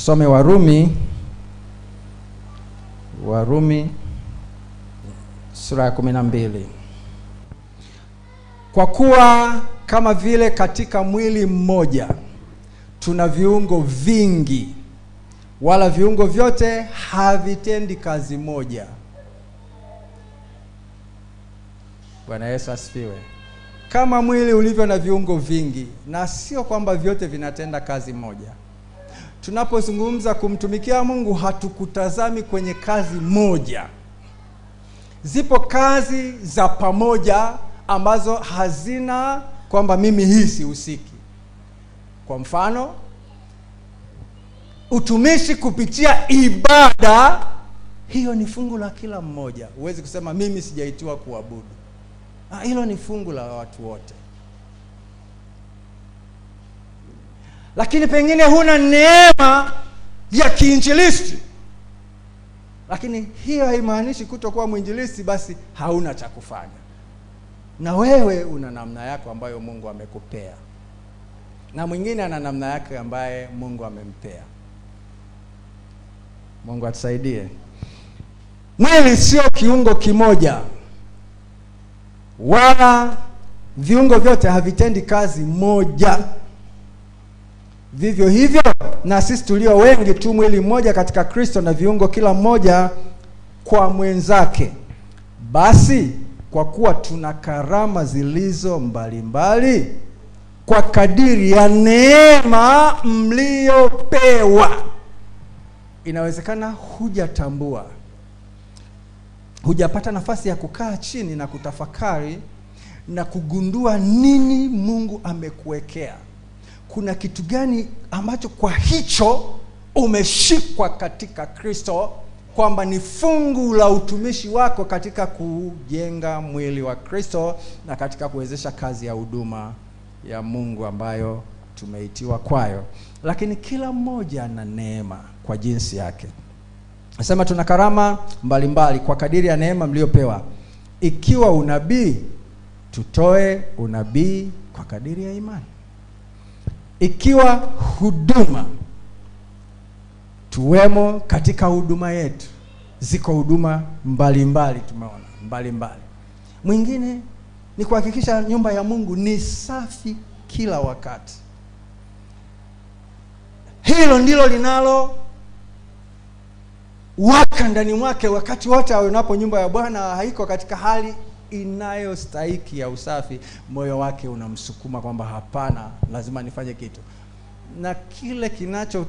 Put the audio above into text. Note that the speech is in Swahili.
Tusome Warumi sura ya 12. Kwa kuwa kama vile katika mwili mmoja tuna viungo vingi, wala viungo vyote havitendi kazi moja. Bwana Yesu asifiwe. Kama mwili ulivyo na viungo vingi, na sio kwamba vyote vinatenda kazi moja. Tunapozungumza kumtumikia Mungu, hatukutazami kwenye kazi moja. Zipo kazi za pamoja ambazo hazina kwamba mimi hii sihusiki. Kwa mfano, utumishi kupitia ibada, hiyo ni fungu la kila mmoja. Huwezi kusema mimi sijaitiwa kuabudu. Hilo ni fungu la watu wote. Lakini pengine huna neema ya kiinjilisti, lakini hiyo haimaanishi kutokuwa mwinjilisti basi hauna cha kufanya. Na wewe una namna yako ambayo Mungu amekupea, na mwingine ana namna yake ambaye Mungu amempea. Mungu atusaidie. Mwili sio kiungo kimoja, wala viungo vyote havitendi kazi moja. Vivyo hivyo na sisi tulio wengi tu mwili mmoja katika Kristo, na viungo kila mmoja kwa mwenzake. Basi kwa kuwa tuna karama zilizo mbalimbali, kwa kadiri ya neema mliopewa. Inawezekana hujatambua, hujapata nafasi ya kukaa chini na kutafakari na kugundua nini Mungu amekuwekea. Kuna kitu gani ambacho kwa hicho umeshikwa katika Kristo, kwamba ni fungu la utumishi wako katika kujenga mwili wa Kristo na katika kuwezesha kazi ya huduma ya Mungu ambayo tumeitiwa kwayo. Lakini kila mmoja ana neema kwa jinsi yake. Nasema tuna karama mbalimbali kwa kadiri ya neema mliopewa. Ikiwa unabii, tutoe unabii kwa kadiri ya imani. Ikiwa huduma, tuwemo katika huduma yetu. Ziko huduma mbalimbali, tumeona mbalimbali. Mwingine ni kuhakikisha nyumba ya Mungu ni safi kila wakati. Hilo ndilo linalo waka ndani mwake wakati wote anapo nyumba ya Bwana haiko katika hali inayostahiki ya usafi, moyo wake unamsukuma kwamba hapana, lazima nifanye kitu. Na kile kinacho